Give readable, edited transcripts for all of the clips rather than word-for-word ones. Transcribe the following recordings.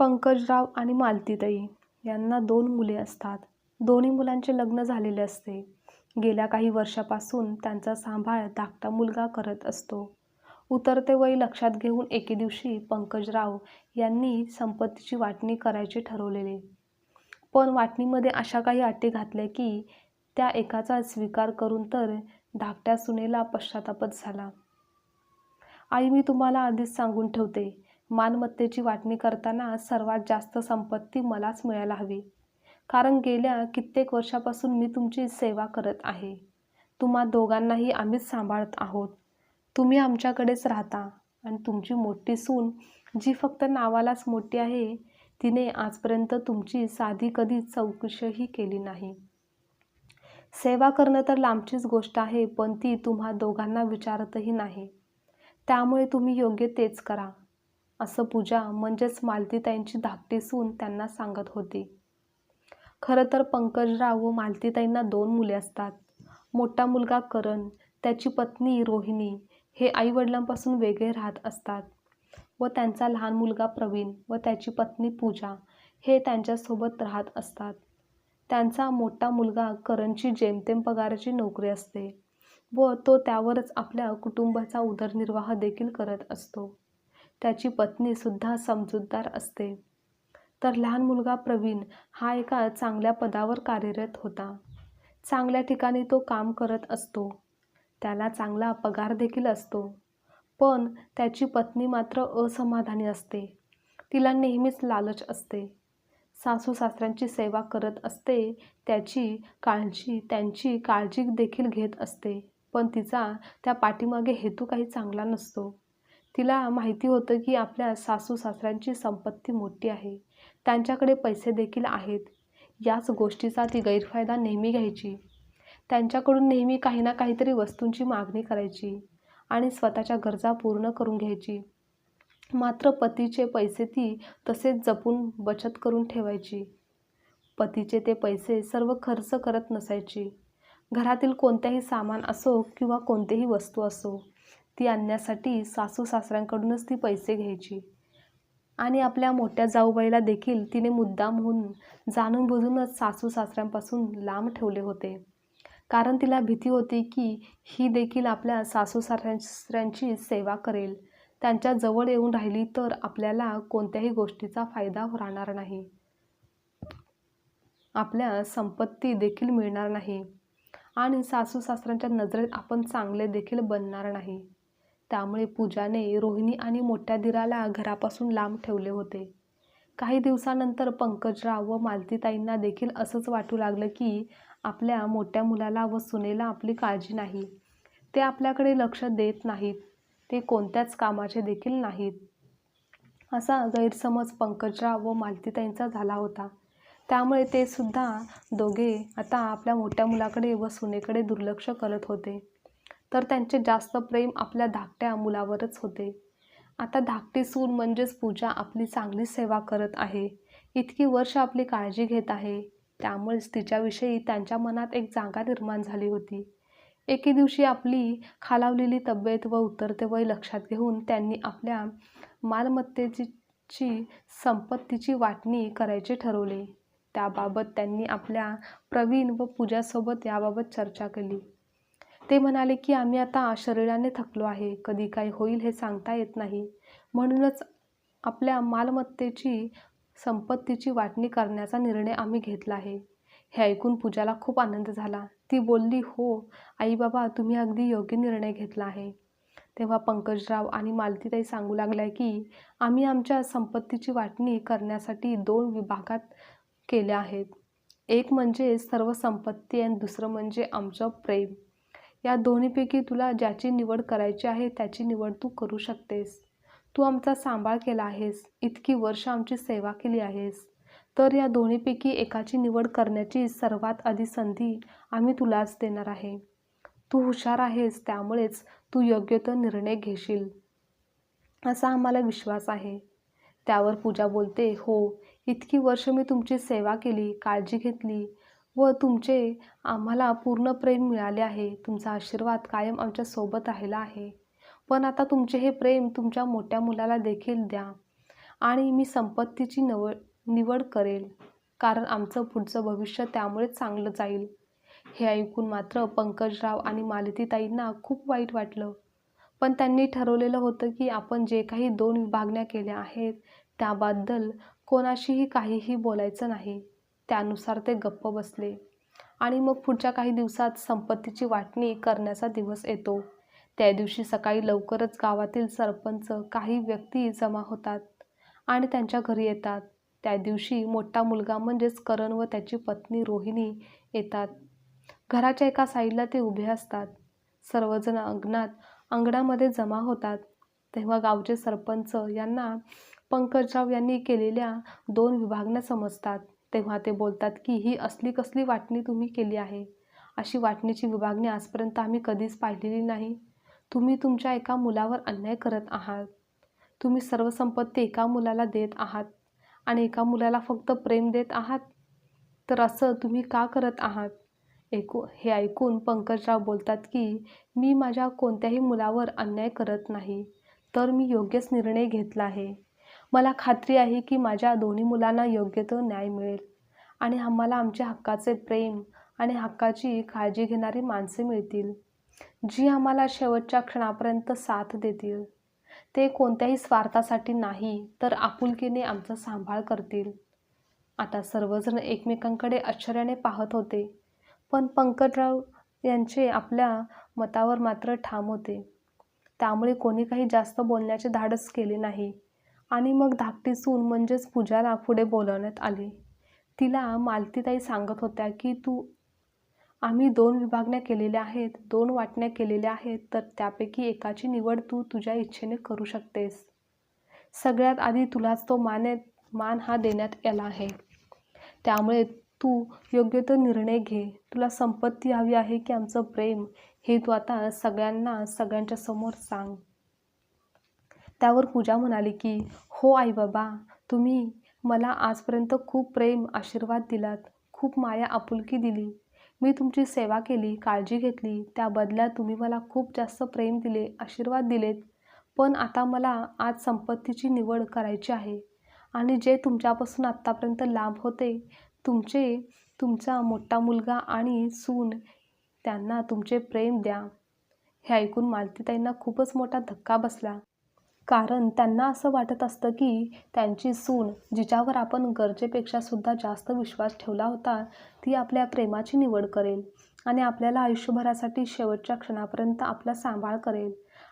पंकजराव आणि मालतीताई यांना 2 मुले असतात. दोन्ही मुलांचे लग्न झालेले असते. गेल्या काही वर्षापासून त्यांचा सांभाळ धाकटा मुलगा करत असतो. उतरते वय लक्षात घेऊन एके दिवशी पंकजराव यांनी संपत्तीची वाटणी करायचे ठरवलेले. पण वाटणीमध्ये अशा काही अटी घातल्या की त्या एकाचा स्वीकार करून तर धाकट्या सुनेला पश्चातापच झाला. आई, मी तुम्हाला आधीच सांगून ठेवते, मालमत्तेची वाटणी करताना सर्वात जास्त संपत्ती मलाच मिळायला हवी. कारण गेल्या कित्येक वर्षापासून मी तुमची सेवा करत आहे. तुम्हा दोघांनाही आम्हीच सांभाळत आहोत. तुम्ही आमच्याकडेच राहता आणि तुमची मोठी सून, जी फक्त नावालाच मोठी आहे, तिने आजपर्यंत तुमची साधी कधी चौकशीही केली नाही. सेवा करणं तर लांबचीच गोष्ट आहे, पण ती तुम्हा दोघांना विचारतही नाही. त्यामुळे तुम्ही योग्य तेच करा, असं पूजा म्हणजेच मालतीताईंची धाकटी सून त्यांना सांगत होती. खरं तर पंकजराव व मालतीताईंना 2 मुले असतात. मोठा मुलगा करण, त्याची पत्नी रोहिणी हे आईवडिलांपासून वेगळे राहत असतात व त्यांचा लहान मुलगा प्रवीण व त्याची पत्नी पूजा हे त्यांच्यासोबत राहत असतात. त्यांचा मोठा मुलगा करणची जेमतेम पगाराची नोकरी असते व तो त्यावरच आपल्या कुटुंबाचा उदरनिर्वाह देखील करत असतो. त्याची पत्नी सुद्धा समजूतदार असते. तर लहान मुलगा प्रवीण हा एका चांगल्या पदावर कार्यरत होता. चांगल्या ठिकाणी तो काम करत असतो. त्याला चांगला पगार देखील असतो. पण त्याची पत्नी मात्र असमाधानी असते. तिला नेहमीच लालच असते. सासू सासऱ्यांची सेवा करत असते, त्यांची काळजी देखील घेत असते. पण तिचा त्या पाठीमागे हेतू काही चांगला नसतो. तिला माहिती होतं की आपल्या सासू सासऱ्यांची संपत्ती मोठी आहे, त्यांच्याकडे पैसे देखील आहेत. याच गोष्टीचा ती गैरफायदा नेहमी घ्यायची. त्यांच्याकडून नेहमी काही ना काहीतरी वस्तूंची मागणी करायची आणि स्वतःच्या गरजा पूर्ण करून घ्यायची. मात्र पतीचे पैसे ती तसेच जपून बचत करून ठेवायची. पतीचे ते पैसे सर्व खर्च करत नसायची. घरातील कोणत्याही सामान असो किंवा कोणतीही वस्तू असो, ती आणण्यासाठी सासू सासऱ्यांकडूनच ती पैसे घ्यायची. आणि आपल्या मोठ्या जाऊबाईला देखील तिने मुद्दामहून जाणून बुजूनच सासू सासऱ्यांपासून लांब ठेवले होते. कारण तिला भीती होती की ही देखील आपल्या सासू सासऱ्यांची सेवा करेल. त्यांच्या जवळ येऊन राहिली तर आपल्याला कोणत्याही गोष्टीचा फायदा राहणार नाही, आपल्या संपत्ती देखील मिळणार नाही आणि सासू सासऱ्यांच्या नजरेत आपण चांगले देखील बनणार नाही. त्यामुळे पूजाने रोहिणी आणि मोठ्या दिराला घरापासून लांब ठेवले होते. काही दिवसानंतर पंकजराव व मालतीताईंना देखील असंच वाटू लागलं की आपल्या मोठ्या मुलाला व सुनेला आपली काळजी नाही. ते आपल्याकडे लक्ष देत नाहीत. ते कोणत्याच कामाचे देखील नाहीत. असा गैरसमज पंकजराव व मालतीताईंचा झाला होता. त्यामुळे ते सुद्धा दोघे आता आपल्या मोठ्या मुलाकडे व सुनेकडे दुर्लक्ष करत होते. तर त्यांचे जास्त प्रेम आपल्या धाकट्या मुलावरच होते. आता धाकटी सून म्हणजेच पूजा आपली चांगली सेवा करत आहे. इतकी वर्ष आपली काळजी घेत आहे. त्यामुळेच तिच्याविषयी त्यांच्या मनात एक जागा निर्माण झाली होती. एके दिवशी आपली खालावलेली तब्येत व उतरते वय लक्षात घेऊन त्यांनी आपल्या मालमत्तेची संपत्तीची वाटणी करायचे ठरवले. त्याबाबत त्यांनी आपल्या प्रवीण व पूजासोबत याबाबत चर्चा केली. ते म्हणाले की आम्ही आता शरीराने थकलो आहे. कधी काय होईल हे सांगता येत नाही. म्हणूनच आपल्या मालमत्तेची संपत्तीची वाटणी करण्याचा निर्णय आम्ही घेतला आहे. हे ऐकून पूजाला खूप आनंद झाला. ती बोलली, हो आई बाबा, तुम्ही अगदी योग्य निर्णय घेतला आहे. तेव्हा पंकजराव आणि मालतीताई सांगू लागल्या की आम्ही आमच्या संपत्तीची वाटणी करण्यासाठी 2 विभागात केल्या आहेत. एक म्हणजे सर्व संपत्ती आणि दुसरं म्हणजे आमचं प्रेम. या दोन्हीपैकी तुला ज्याची निवड करायची आहे त्याची निवड तू करू शकतेस. तू आमचा सांभाळ केला आहेस, इतकी वर्ष आमची सेवा केली आहेस, तर या दोन्हीपैकी एकाची निवड करण्याची सर्वात आधी संधी आम्ही तुलाच देणार आहे. तू हुशार आहेस, त्यामुळेच तू योग्य तो निर्णय घेशील असा आम्हाला विश्वास आहे. त्यावर पूजा बोलते, हो, इतकी वर्ष मी तुमची सेवा केली, काळजी घेतली व तुमचे आम्हाला पूर्ण प्रेम मिळाले आहे. तुमचा आशीर्वाद कायम आमच्या सोबत राहिला आहे. पण आता तुमचे हे प्रेम तुमच्या मोठ्या मुलाला देखील द्या आणि मी संपत्तीची निवड करेल, कारण आमचं पुढचं भविष्य त्यामुळेच चांगलं जाईल. हे ऐकून मात्र पंकजराव आणि मालतीताईंना खूप वाईट वाटलं. पण त्यांनी ठरवलेलं होतं की आपण जे काही 2 विभागण्या केल्या आहेत त्याबद्दल कोणाशीही काहीही बोलायचं नाही. त्यानुसार ते गप्प बसले. आणि मग पुढच्या काही दिवसात संपत्तीची वाटणी करण्याचा दिवस येतो. त्या दिवशी सकाळी लवकरच गावातील सरपंच, काही व्यक्ती जमा होतात आणि त्यांच्या घरी येतात. त्या दिवशी मोठा मुलगा म्हणजेच करण व त्याची पत्नी रोहिणी येतात. घराच्या एका साईडला ते उभे असतात. सर्वजण अंगणामध्ये जमा होतात. तेव्हा गावचे सरपंच यांना पंकजराव यांनी केलेल्या 2 विभागण्या समजतात. तेव्हा ते बोलतात की ही असली कसली वाटणी तुम्ही केली आहे? अशी वाटणीची विभागणी आजपर्यंत आम्ही कधीच पाहिलेली नाही. तुम्ही तुमच्या एका मुलावर अन्याय करत आहात. तुम्ही सर्व संपत्ती एका मुलाला देत आहात आणि एका मुलाला फक्त प्रेम देत आहात. तर असं तुम्ही का करत आहात? हे ऐकून पंकजराव बोलतात की मी माझ्या कोणत्याही मुलावर अन्याय करत नाही, तर मी योग्यच निर्णय घेतला आहे. मला खात्री आहे की माझ्या दोन्ही मुलांना योग्य तो न्याय मिळेल आणि आम्हाला आमच्या हक्काचे प्रेम आणि हक्काची काळजी घेणारी माणसे मिळतील, जी आम्हाला शेवटच्या क्षणापर्यंत साथ देतील. ते कोणत्याही स्वार्थासाठी नाही, तर आपुलकीने आमचा सांभाळ करतील. आता सर्वजण एकमेकांकडे आश्चर्याने पाहत होते. पण पंकजराव यांचे आपल्या मतावर मात्र ठाम होते. त्यामुळे कोणी काही जास्त बोलण्याचे धाडस केले नाही. आणि मग धाकटी सून म्हणजेच पूजाला पुढे बोलावण्यात आले. तिला मालतीताई सांगत होत्या की आम्ही 2 विभागण्या केलेल्या आहेत, 2 वाटण्या केलेल्या आहेत, तर त्यापैकी एकाची निवड तू तुझ्या इच्छेने करू शकतेस. सगळ्यात आधी तुलाच तो मान हा देण्यात आला आहे. त्यामुळे तू योग्य तो निर्णय घे. तुला संपत्ती हवी आहे की आमचं प्रेम, हे तू आता सगळ्यांच्या समोर सांग. त्यावर पूजा म्हणाली की हो आई बाबा, तुम्ही मला आजपर्यंत खूप प्रेम, आशीर्वाद दिलात, खूप माया आपुलकी दिली. मी तुमची सेवा केली, काळजी घेतली. त्या बदल्यात तुम्ही मला खूप जास्त प्रेम दिले, आशीर्वाद दिलेत. पण आता मला आज संपत्तीची निवड करायची आहे आणि जे तुमच्यापासून आत्तापर्यंत लाभ होते, तुमचा मोठा मुलगा आणि सून, त्यांना तुमचे प्रेम द्या. हे ऐकून मालतीताईंना खूपच मोठा धक्का बसला. कारण त्यांना असं वाटत असतं की त्यांची सून, जिच्यावर आपण गरजेपेक्षा सुद्धा जास्त विश्वास ठेवला होता, ती आपल्या प्रेमाची निवड करेल आणि आपल्याला आयुष्यभरासाठी शेवटच्या क्षणापर्यंत आपला सांभाळ करेल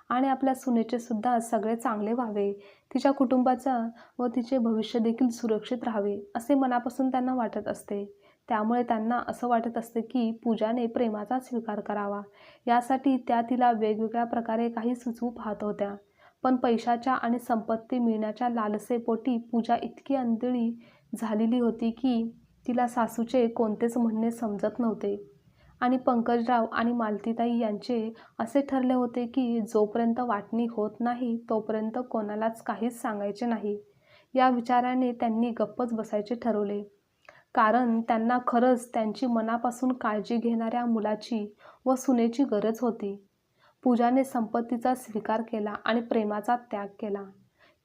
आणि आपल्या सुनेचे सुद्धा सगळे चांगले व्हावे, तिच्या कुटुंबाचा व तिचे भविष्य देखील सुरक्षित राहावे, असे मनापासून त्यांना वाटत असते. त्यामुळे त्यांना असं वाटत असते की पूजाने प्रेमाचा स्वीकार करावा. यासाठी त्या तिला वेगवेगळ्या प्रकारे काही सुचवू पाहत होत्या. पण पैशाच्या आणि संपत्ती मिळण्याच्या लालसेपोटी पूजा इतकी आंधळी झालेली होती की तिला सासूचे कोणतेच म्हणणे समजत नव्हते. आणि पंकजराव आणि मालतीताई यांचे असे ठरले होते की जोपर्यंत वाटणी होत नाही तोपर्यंत कोणालाच काहीच सांगायचे नाही. या विचाराने त्यांनी गप्पच बसायचे ठरवले. कारण त्यांना खरंच त्यांची मनापासून काळजी घेणाऱ्या मुलाची व सुनेची गरज होती. पूजाने संपत्तीचा स्वीकार केला आणि प्रेमाचा त्याग केला.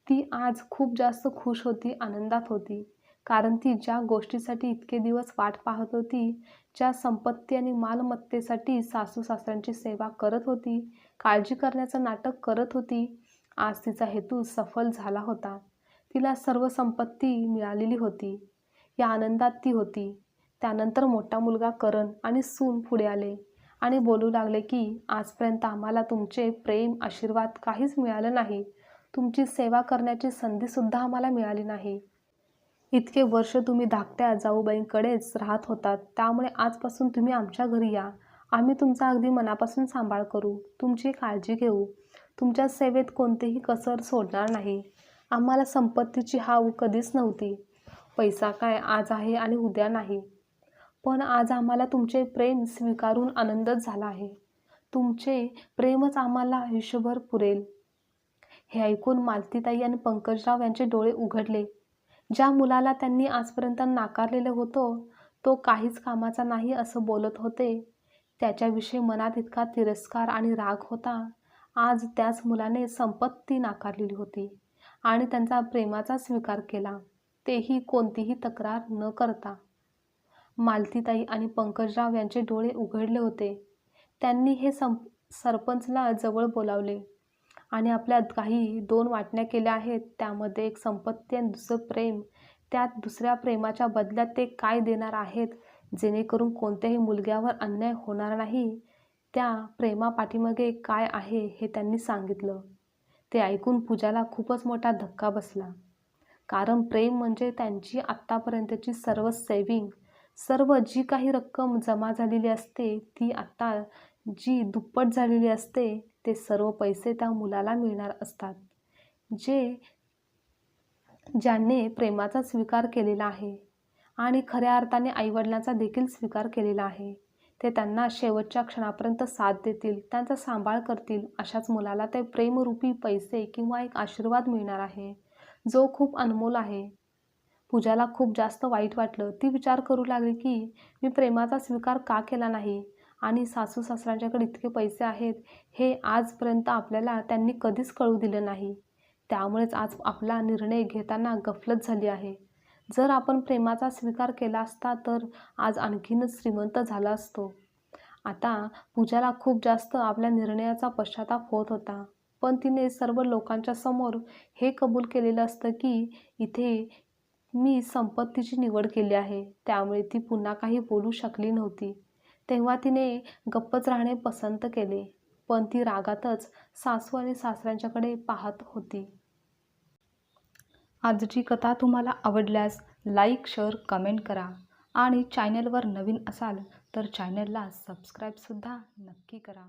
ती आज खूप जास्त खुश होती, आनंदात होती. कारण ती ज्या गोष्टीसाठी इतके दिवस वाट पाहत होती, ज्या संपत्ती आणि मालमत्तेसाठी सासू-सासऱ्यांची सेवा करत होती, काळजी करण्याचं नाटक करत होती, आज तिचा हेतू सफल झाला होता. तिला सर्व संपत्ती मिळालेली होती. या आनंदात ती होती. त्यानंतर मोठा मुलगा करण आणि सून पुढे आले आणि बोलू लागले की आजपर्यंत आम्हाला तुमचे प्रेम, आशीर्वाद काहीच मिळालं नाही. तुमची सेवा करण्याची संधीसुद्धा आम्हाला मिळाली नाही. इतके वर्ष तुम्ही धाकट्या जाऊबाईंकडेच राहत होतात. त्यामुळे आजपासून तुम्ही आमच्या घरी या. आम्ही तुमचा अगदी मनापासून सांभाळ करू, तुमची काळजी घेऊ. तुमच्या सेवेत कोणतीही कसर सोडणार नाही. आम्हाला संपत्तीची हाव कधीच नव्हती. पैसा काय आज आहे आणि उद्या नाही. पण आज आम्हाला तुमचे प्रेम स्वीकारून आनंदच झाला आहे. तुमचे प्रेमच आम्हाला आयुष्यभर पुरेल. हे ऐकून मालतीताई आणि पंकजराव यांचे डोळे उघडले. ज्या मुलाला त्यांनी आजपर्यंत नाकारलेलं होतं, तो काहीच कामाचा नाही असं बोलत होते, त्याच्याविषयी मनात इतका तिरस्कार आणि राग होता. आज त्याच मुलाने संपत्ती नाकारलेली होती आणि त्यांचा प्रेमाचा स्वीकार केला, तेही कोणतीही तक्रार न करता. मालतीताई आणि पंकजराव यांचे डोळे उघडले होते. त्यांनी हे सरपंचला जवळ बोलावले आणि आपल्या काही 2 वाटण्या केल्या आहेत. त्यामध्ये एक संपत्ती आणि दुसरं प्रेम. त्यात दुसऱ्या प्रेमाच्या बदल्यात ते काय देणार आहेत, जेणेकरून कोणत्याही मुलग्यावर अन्याय होणार नाही. त्या प्रेमापाठीमागे काय आहे हे त्यांनी सांगितलं. ते ऐकून पूजाला खूपच मोठा धक्का बसला. कारण प्रेम म्हणजे त्यांची आत्तापर्यंतची सर्व सेव्हिंग, सर्व जी काही रक्कम जमा झालेली असते, ती आत्ता जी दुप्पट झालेली असते, ते सर्व पैसे त्या मुलाला मिळणार असतात, ज्याने प्रेमाचा स्वीकार केलेला आहे आणि खऱ्या अर्थाने आईवडिलांचा देखील स्वीकार केलेला आहे. ते त्यांना शेवटच्या क्षणापर्यंत साथ देतील, त्यांचा सांभाळ करतील. अशाच मुलाला ते प्रेमरूपी पैसे किंवा एक आशीर्वाद मिळणार आहे, जो खूप अनमोल आहे. पूजाला खूप जास्त वाईट वाटलं. ती विचार करू लागली की मी प्रेमाचा स्वीकार का केला नाही आणि सासू-सासऱ्यांच्याकडे इतके पैसे आहेत, हे आजपर्यंत आपल्याला त्यांनी कधीच कळू दिलं नाही. त्यामुळेच आज आपला निर्णय घेताना गफलत झाली आहे. जर आपण प्रेमाचा स्वीकार केला असता तर आज आणखीनच श्रीमंत झाला असतो. आता पूजाला खूप जास्त आपल्या निर्णयाचा पश्चाताप होत होता. पण तिने सर्व लोकांच्या समोर हे कबूल केलेलं असतं की इथे मी संपत्तीची निवड केली आहे. त्यामुळे ती पुन्हा काही बोलू शकली नव्हती. तेव्हा तिने गप्पच राहणे पसंत केले. पण ती रागातच सासू आणि सासऱ्यांच्याकडे पाहत होती. आजची कथा तुम्हाला आवडल्यास लाईक, शेअर, कमेंट करा आणि चॅनलवर नवीन असाल तर चॅनलला सबस्क्राईबसुद्धा नक्की करा.